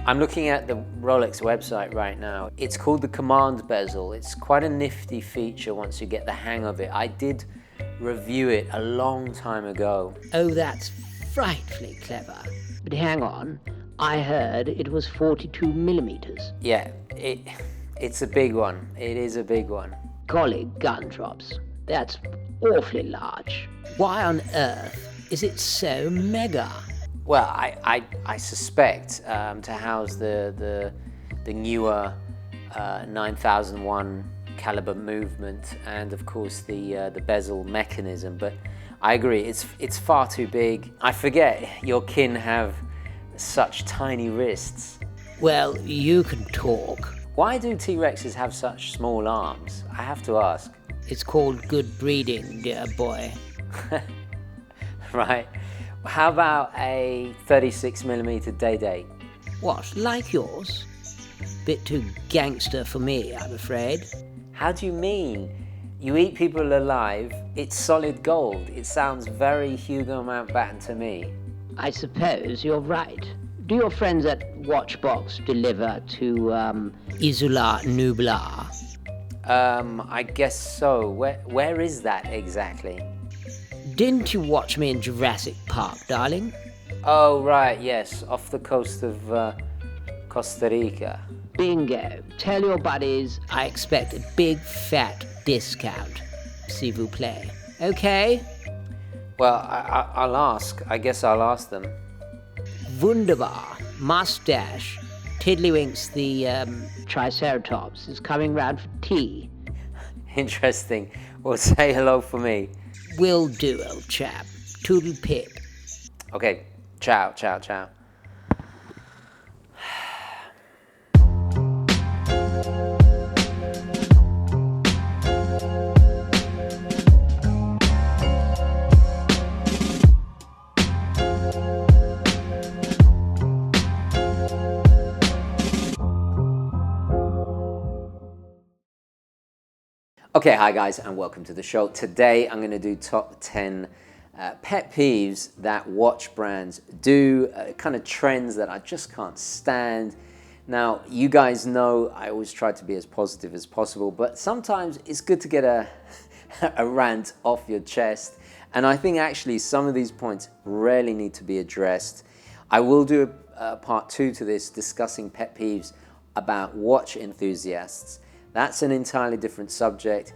I'm looking at the Rolex website right now. It's called the command bezel. It's quite a nifty feature once you get the hang of it. I did review it a long time ago. Oh, that's frightfully clever. But hang on, I heard it was 42 millimeters. Yeah, it's a big one. It is a big one. Golly gumdrops, that's awfully large. Why on earth is it so mega? Well, I suspect to house the newer 9001 caliber movement and of course the bezel mechanism, but I agree, it's far too big. I forget your kin have such tiny wrists. Well, you can talk. Why do T-Rexes have such small arms? I have to ask. It's called good breeding, dear boy. Right. How about a 36mm day-date? What, like yours? Bit too gangster for me, I'm afraid. How do you mean? You eat people alive, it's solid gold. It sounds very Hugo Mountbatten to me. I suppose you're right. Do your friends at Watchbox deliver to Isola Nublar? I guess so. Where is that exactly? Didn't you watch me in Jurassic Park, darling? Oh, right, yes, off the coast of Costa Rica. Bingo. Tell your buddies I expect a big fat discount. S'il vous plaît. Okay? Well, I'll ask. I guess I'll ask them. Wunderbar. Mustache. Tiddlywinks the Triceratops is coming round for tea. Interesting. Well, say hello for me. Will do, old chap. Toodle pip. Okay, ciao, ciao, ciao. Okay, hi guys, and welcome to the show. Today I'm going to do top 10 pet peeves that watch brands do, kind of trends that I just can't stand. Now, you guys know I always try to be as positive as possible, but sometimes it's good to get a rant off your chest. And I think actually some of these points rarely need to be addressed. I will do a part 2 to this, discussing pet peeves about watch enthusiasts. That's an entirely different subject.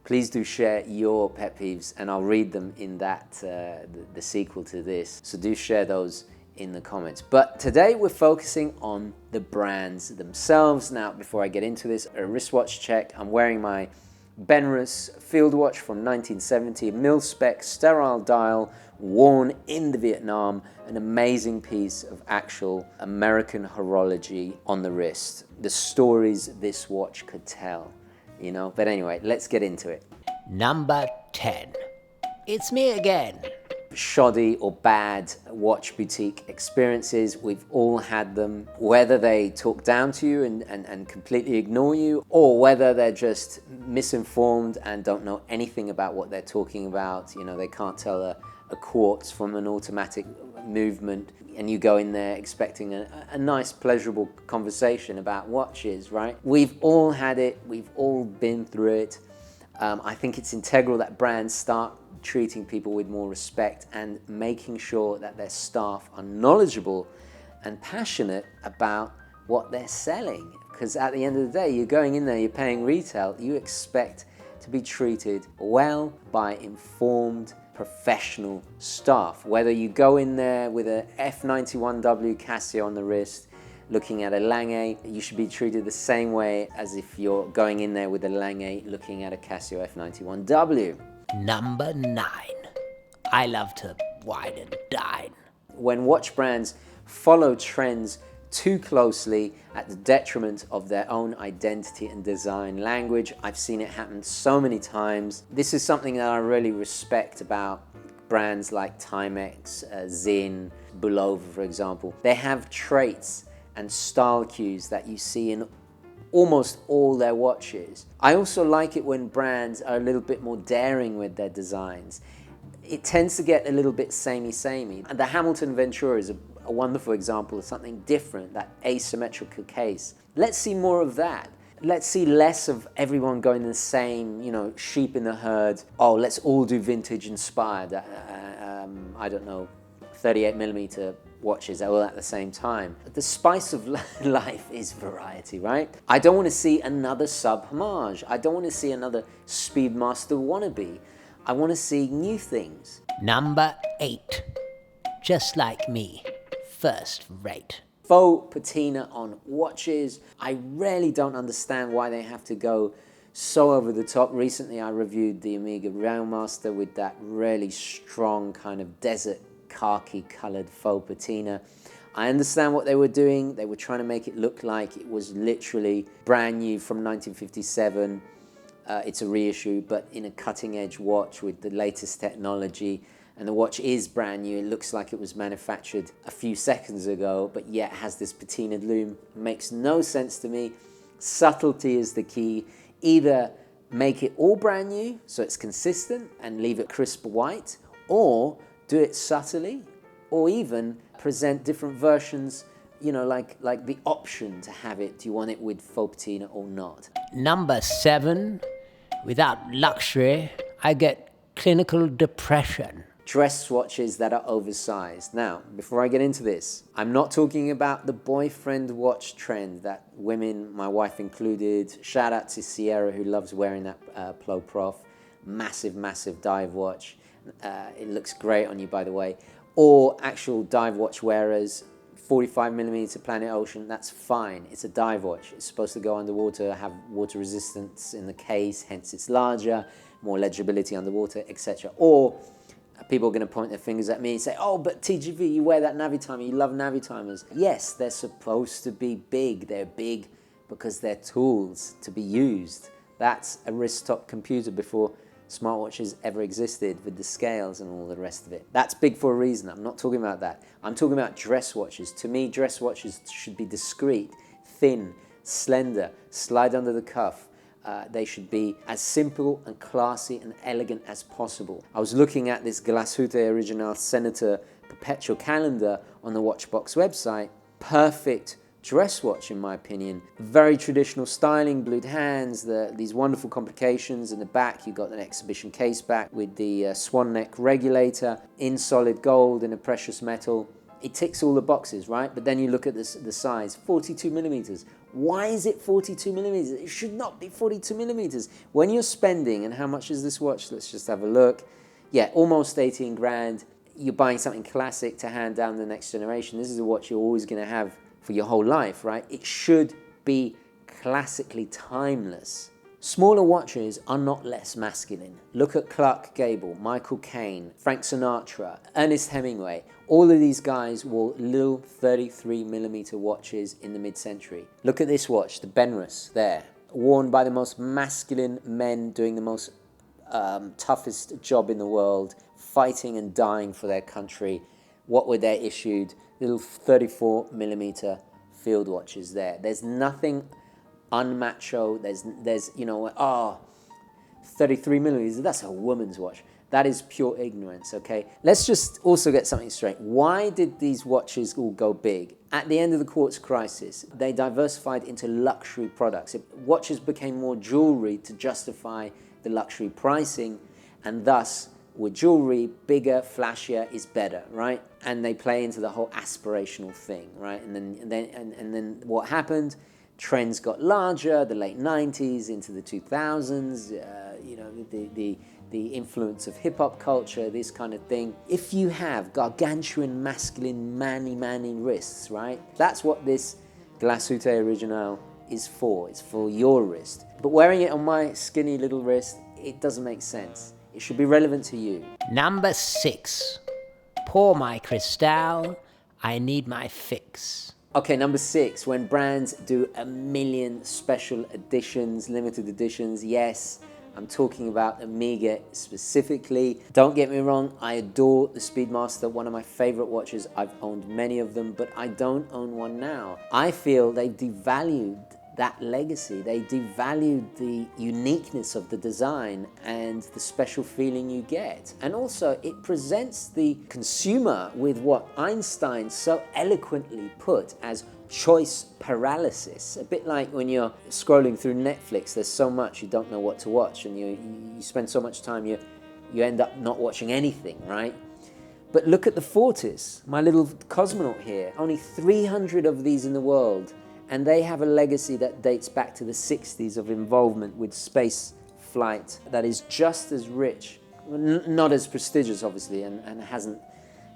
Please do share your pet peeves and I'll read them in that the sequel to this. So do share those in the comments. But today we're focusing on the brands themselves. Now, before I get into this, a wristwatch check. I'm wearing my Benrus field watch from 1970, mil-spec sterile dial, worn in the Vietnam, an amazing piece of actual American horology on the wrist. The stories this watch could tell, you know. But anyway, let's get into it. Number 10. It's me again. Shoddy or bad watch boutique experiences, we've all had them. Whether they talk down to you and completely ignore you, or whether they're just misinformed and don't know anything about what they're talking about. You know, they can't tell a quartz from an automatic movement, and you go in there expecting a nice, pleasurable conversation about watches, right? We've all had it. We've all been through it. I think it's integral that brands start treating people with more respect and making sure that their staff are knowledgeable and passionate about what they're selling. Because at the end of the day, you're going in there, you're paying retail, you expect to be treated well by informed, professional staff. Whether you go in there with a F91W Casio on the wrist, looking at a Lange, you should be treated the same way as if you're going in there with a Lange looking at a Casio F91W. Number 9. I love to wine and dine. When watch brands follow trends too closely at the detriment of their own identity and design language, I've seen it happen so many times. This is something that I really respect about brands like Timex, Zinn, Bulova, for example. They have traits and style cues that you see in almost all their watches. I also like it when brands are a little bit more daring with their designs. It tends to get a little bit samey. And the Hamilton Ventura is a wonderful example of something different, that asymmetrical case. Let's see more of that. Let's see less of everyone going the same, you know, sheep in the herd. Oh, let's all do vintage inspired, I don't know, 38mm watches all at the same time. The spice of life is variety, right? I don't want to see another sub-homage. I don't want to see another Speedmaster wannabe. I want to see new things. Number 8. Just like me. First rate. Faux patina on watches. I really don't understand why they have to go so over the top. Recently I reviewed the Omega Speedmaster with that really strong kind of desert khaki colored faux patina. I understand what they were doing. They were trying to make it look like it was literally brand new from 1957. It's a reissue, but in a cutting edge watch with the latest technology. And the watch is brand new. It looks like it was manufactured a few seconds ago, but yet has this patinaed lume. Makes no sense to me. Subtlety is the key. Either make it all brand new, so it's consistent, and leave it crisp white, or do it subtly, or even present different versions, you know, like the option to have it. Do you want it with faux patina or not? Number 7. Without luxury, I get clinical depression. Dress watches that are oversized. Now, before I get into this, I'm not talking about the boyfriend watch trend that women, my wife included, shout out to Sierra who loves wearing that Plo Prof, massive dive watch. It looks great on you, by the way. Or actual dive watch wearers, 45mm Planet Ocean, that's fine. It's a dive watch. It's supposed to go underwater, have water resistance in the case, hence it's larger, more legibility underwater, etc. Or people are going to point their fingers at me and say, oh, but TGV, you wear that Navitimer, you love Navitimers. Yes, they're supposed to be big. They're big because they're tools to be used. That's a wrist-top computer before smartwatches ever existed with the scales and all the rest of it. That's big for a reason. I'm not talking about that. I'm talking about dress watches. To me, dress watches should be discreet, thin, slender, slide under the cuff. They should be as simple and classy and elegant as possible. I was looking at this Glashütte Original Senator Perpetual Calendar on the Watchbox website. Perfect dress watch, in my opinion. Very traditional styling, blued hands, these wonderful complications in the back. You've got an exhibition case back with the swan neck regulator in solid gold and a precious metal. It ticks all the boxes, right? But then you look at the size, 42mm. Why is it 42mm? It should not be 42mm. When you're spending, and how much is this watch? Let's just have a look. Yeah, almost 18 grand. You're buying something classic to hand down the next generation. This is a watch you're always going to have for your whole life, right? It should be classically timeless. Smaller watches are not less masculine. Look at Clark Gable, Michael Caine, Frank Sinatra, Ernest Hemingway. All of these guys wore little 33mm watches in the mid-century. Look at this watch, the Benrus there, worn by the most masculine men doing the most toughest job in the world, fighting and dying for their country. What were they issued? Little 34mm field watches there. There's nothing unmacho. There's you know, 33mm, that's a woman's watch. That is pure ignorance, okay? Let's just also get something straight. Why did these watches all go big? At the end of the quartz crisis, they diversified into luxury products. Watches became more jewelry to justify the luxury pricing, and thus with jewelry, bigger, flashier is better, right? And they play into the whole aspirational thing, right? And then what happened? Trends got larger, the late 90s into the 2000s, you know, the influence of hip-hop culture, this kind of thing. If you have gargantuan, masculine, manly wrists, right? That's what this Glashütte Original is for. It's for your wrist. But wearing it on my skinny little wrist, it doesn't make sense. It should be relevant to you. Number 6. Pour my cristal, I need my fix. Okay, number 6, when brands do a million special editions, limited editions, yes, I'm talking about Omega specifically. Don't get me wrong, I adore the Speedmaster, one of my favorite watches. I've owned many of them, but I don't own one now. I feel they've devalued that legacy. They devalued the uniqueness of the design and the special feeling you get. And also it presents the consumer with what Einstein so eloquently put as choice paralysis. A bit like when you're scrolling through Netflix, there's so much you don't know what to watch, and you spend so much time you end up not watching anything, right? But look at the Fortis, my little cosmonaut here. Only 300 of these in the world, and they have a legacy that dates back to the 60s of involvement with space flight that is just as rich, not as prestigious obviously, and hasn't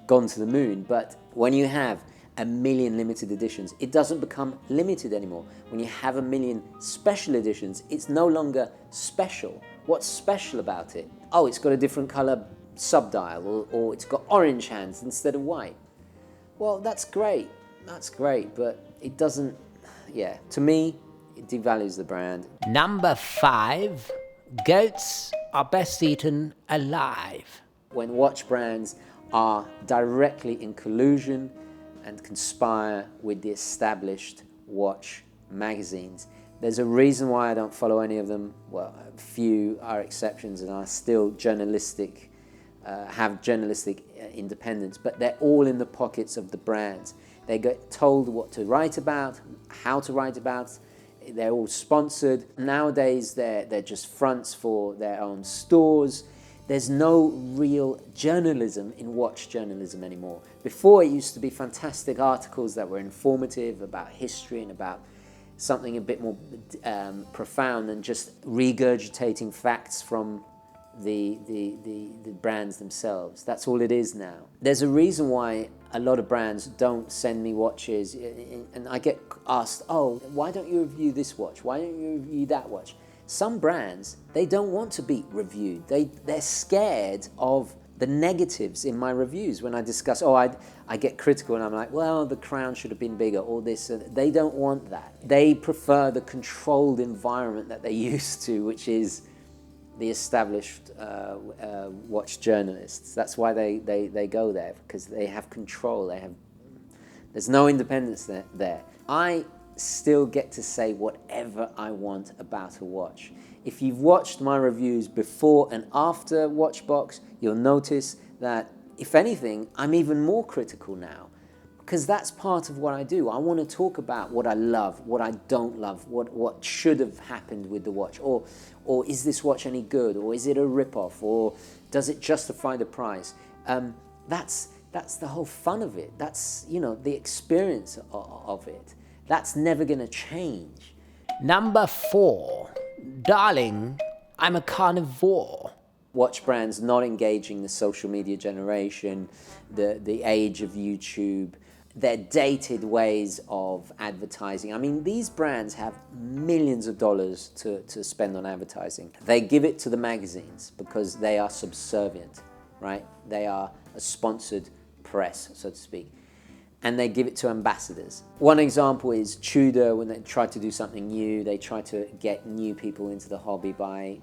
gone to the moon, but when you have 1 million limited editions, it doesn't become limited anymore. When you have 1 million special editions, it's no longer special. What's special about it? Oh, it's got a different color subdial, or it's got orange hands instead of white. Well, that's great, but it doesn't, to me, it devalues the brand. Number 5, goats are best eaten alive. When watch brands are directly in collusion and conspire with the established watch magazines. There's a reason why I don't follow any of them. Well, a few are exceptions and are still journalistic, have journalistic independence, but they're all in the pockets of the brands. They get told what to write about, how to write about. They're all sponsored. Nowadays, they're just fronts for their own stores. There's no real journalism in watch journalism anymore. Before, it used to be fantastic articles that were informative about history and about something a bit more profound than just regurgitating facts from the brands themselves. That's all it is now. There's a reason why a lot of brands don't send me watches, and I get asked, oh, why don't you review this watch? Why don't you review that watch? Some brands, they don't want to be reviewed. They're scared of the negatives in my reviews. When I discuss, I get critical and I'm like, well, the crown should have been bigger, or this. They don't want that. They prefer the controlled environment that they're used to, which is the established watch journalists. That's why they go there, because they have control. There's no independence there. I still get to say whatever I want about a watch. If you've watched my reviews before and after Watchbox, you'll notice that, if anything, I'm even more critical now, because that's part of what I do. I want to talk about what I love, what I don't love, what should have happened with the watch, or is this watch any good, or is it a rip-off, or does it justify the price? That's the whole fun of it. That's, the experience of it. That's never going to change. Number 4, darling, I'm a carnivore. Watch brands not engaging the social media generation, the age of YouTube, their dated ways of advertising. I mean, these brands have millions of dollars to spend on advertising. They give it to the magazines because they are subservient, right? They are a sponsored press, so to speak. And they give it to ambassadors. One example is Tudor. When they try to do something new, they try to get new people into the hobby by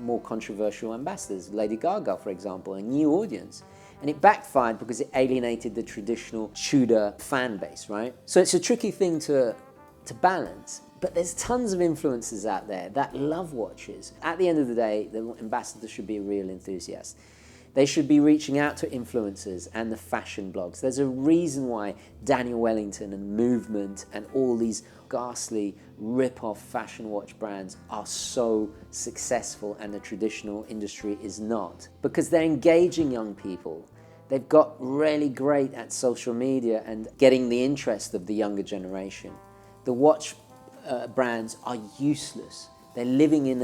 more controversial ambassadors. Lady Gaga, for example, a new audience. And it backfired because it alienated the traditional Tudor fan base, right? So it's a tricky thing to balance. But there's tons of influencers out there that love watches. At the end of the day, the ambassador should be a real enthusiast. They should be reaching out to influencers and the fashion blogs. There's a reason why Daniel Wellington and Movement and all these ghastly rip-off fashion watch brands are so successful and the traditional industry is not. Because they're engaging young people. They've got really great at social media and getting the interest of the younger generation. The watch brands are useless. They're living in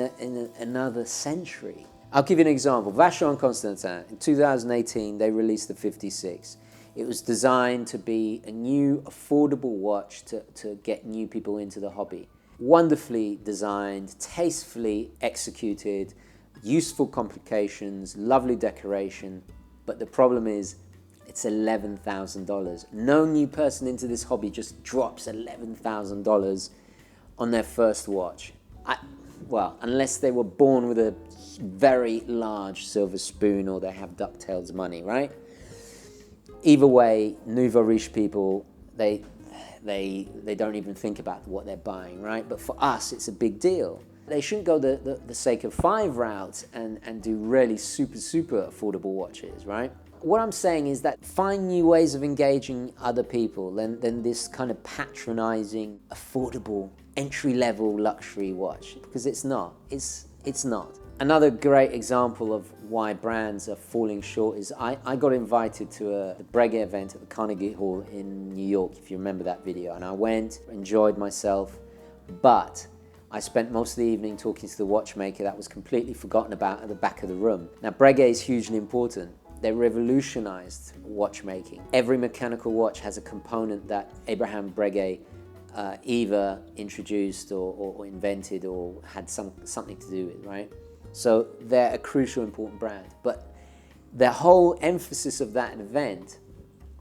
another century. I'll give you an example. Vacheron Constantin, in 2018, they released the 56. It was designed to be a new, affordable watch to get new people into the hobby. Wonderfully designed, tastefully executed, useful complications, lovely decoration. But the problem is, it's $11,000. No new person into this hobby just drops $11,000 on their first watch. Well, unless they were born with a very large silver spoon or they have DuckTales money, right? Either way, nouveau riche people, they they don't even think about what they're buying, right? But for us, it's a big deal. They shouldn't go the sake of 5 route and do really super affordable watches, right? What I'm saying is that find new ways of engaging other people than this kind of patronizing, affordable, entry-level luxury watch, because it's not. It's not. Another great example of why brands are falling short is I got invited to the Breguet event at the Carnegie Hall in New York, if you remember that video, and I went, enjoyed myself, but I spent most of the evening talking to the watchmaker that was completely forgotten about at the back of the room. Now, Breguet is hugely important. They revolutionized watchmaking. Every mechanical watch has a component that Abraham Breguet either introduced or invented or had something to do with, right? So they're a crucial, important brand. But the whole emphasis of that event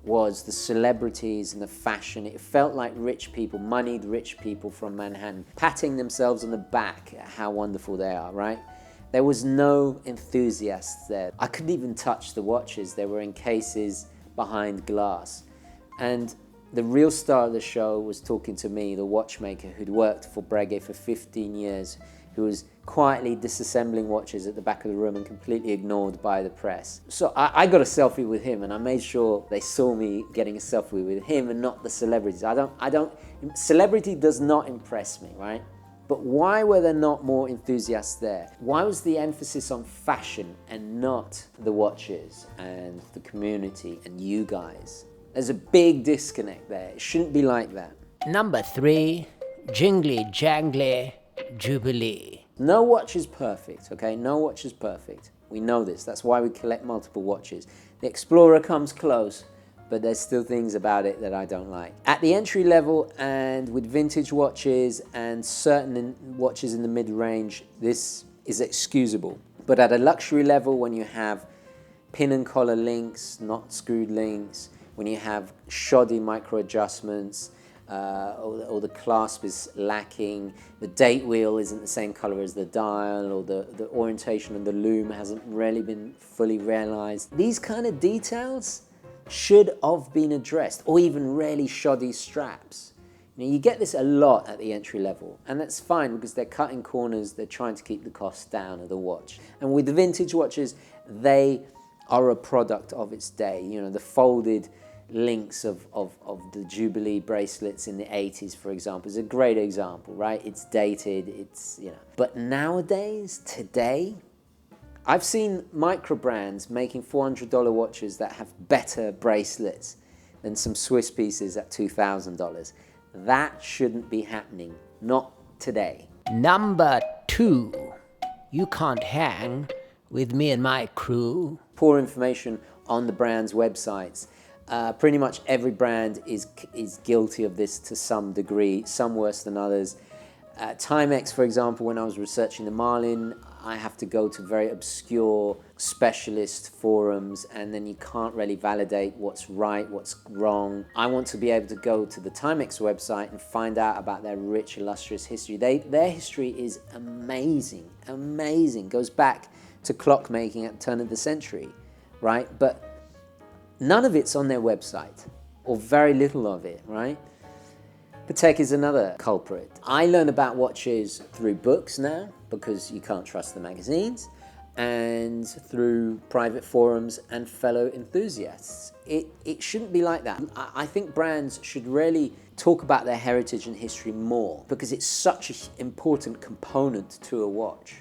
was the celebrities and the fashion. It felt like rich people, moneyed rich people from Manhattan, patting themselves on the back at how wonderful they are, right? There was no enthusiasts there. I couldn't even touch the watches. They were in cases behind glass. And the real star of the show was talking to me, the watchmaker who'd worked for Breguet for 15 years, who was quietly disassembling watches at the back of the room and completely ignored by the press. So I got a selfie with him, and I made sure they saw me getting a selfie with him and not the celebrities. Celebrity does not impress me, right? But why were there not more enthusiasts there? Why was the emphasis on fashion and not the watches and the community and you guys? There's a big disconnect there. It shouldn't be like that. Number 3, jingly jangly Jubilee. No watch is perfect, okay? No watch is perfect. We know this. That's why we collect multiple watches. The Explorer comes close, but there's still things about it that I don't like. At the entry level and with vintage watches and certain watches in the mid-range, this is excusable. But at a luxury level, when you have pin and collar links, not screwed links, when you have shoddy micro adjustments, or the clasp is lacking, the date wheel isn't the same color as the dial, or the orientation of the loom hasn't really been fully realized. These kind of details should have been addressed, or even really shoddy straps. You know, you get this a lot at the entry level, and that's fine because they're cutting corners, they're trying to keep the cost down of the watch. And with the vintage watches, they are a product of its day. You know, the folded links of the Jubilee bracelets in the 80s, for example, is a great example, right? It's dated, it's, you know. But nowadays, today, I've seen micro brands making $400 watches that have better bracelets than some Swiss pieces at $2,000. That shouldn't be happening, not today. Number 2, you can't hang with me and my crew. Poor information on the brand's websites. Pretty much every brand is guilty of this to some degree, some worse than others. Timex, for example, when I was researching the Marlin, I have to go to very obscure specialist forums, and then you can't really validate what's right, what's wrong. I want to be able to go to the Timex website and find out about their rich, illustrious history. Their history is amazing, amazing. Goes back to clockmaking at the turn of the century, right? But none of it's on their website, or very little of it, right? Patek is another culprit. I learn about watches through books now, because you can't trust the magazines, and through private forums and fellow enthusiasts. It shouldn't be like that. I think brands should really talk about their heritage and history more, because it's such an important component to a watch.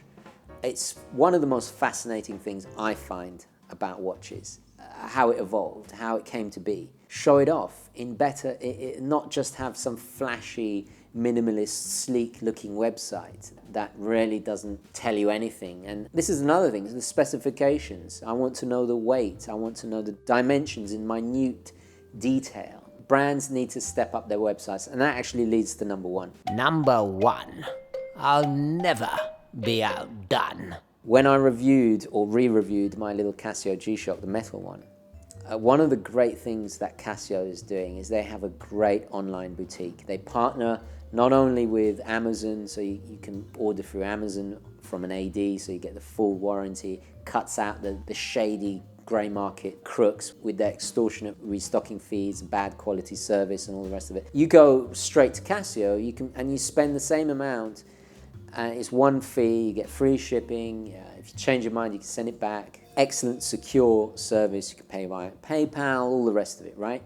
It's one of the most fascinating things I find about watches. How it evolved, how it came to be. Show it off in better, not just have some flashy, minimalist, sleek-looking website that really doesn't tell you anything. And this is another thing, the specifications. I want to know the weight. I want to know the dimensions in minute detail. Brands need to step up their websites, and that actually leads to number 1. Number 1, I'll never be outdone. When I reviewed or re-reviewed my little Casio G-Shock, the metal one, one of the great things that Casio is doing is they have a great online boutique. They partner not only with Amazon, so you can order through Amazon from an AD, so you get the full warranty, cuts out the shady grey market crooks with their extortionate restocking fees, bad quality service and all the rest of it. You go straight to Casio, you spend the same amount, and it's one fee, you get free shipping. If you change your mind, you can send it back. Excellent, secure service. You can pay via PayPal, all the rest of it, right?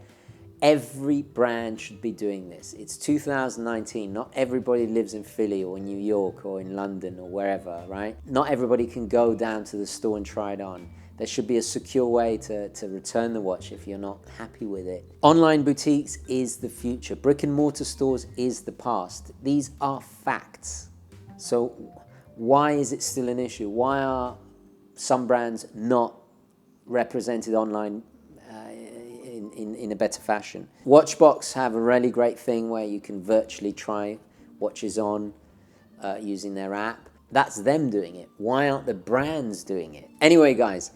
Every brand should be doing this. It's 2019. Not everybody lives in Philly or New York or in London or wherever, right? Not everybody can go down to the store and try it on. There should be a secure way to return the watch if you're not happy with it. Online boutiques is the future. Brick and mortar stores is the past. These are facts. So why is it still an issue? Why are some brands not represented online in a better fashion? Watchbox have a really great thing where you can virtually try watches on using their app. That's them doing it. Why aren't the brands doing it? Anyway, guys,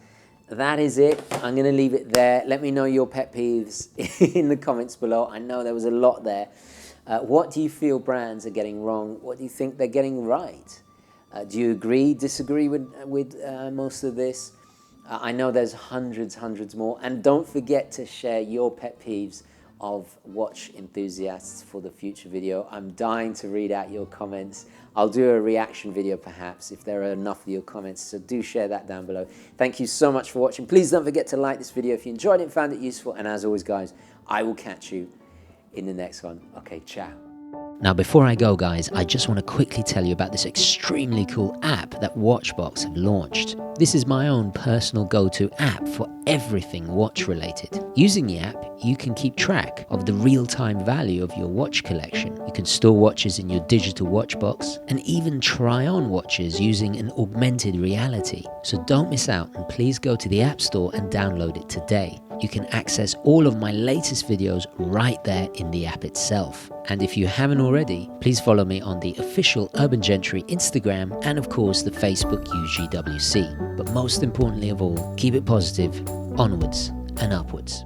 that is it. I'm going to leave it there. Let me know your pet peeves in the comments below. I know there was a lot there. What do you feel brands are getting wrong? What do you think they're getting right? Do you agree, disagree with most of this? I know there's hundreds more. And don't forget to share your pet peeves of watch enthusiasts for the future video. I'm dying to read out your comments. I'll do a reaction video perhaps if there are enough of your comments, so do share that down below. Thank you so much for watching. Please don't forget to like this video if you enjoyed it and found it useful. And as always, guys, I will catch you in the next one. Okay, ciao. Now, before I go, guys, I just want to quickly tell you about this extremely cool app that Watchbox have launched. This is my own personal go-to app for everything watch related. Using the app, you can keep track of the real-time value of your watch collection. You can store watches in your digital watch box and even try on watches using an augmented reality. So don't miss out, and please go to the App Store and download it today. You can access all of my latest videos right there in the app itself. And if you haven't already, please follow me on the official Urban Gentry Instagram and of course the Facebook UGWC. But most importantly of all, keep it positive, onwards and upwards.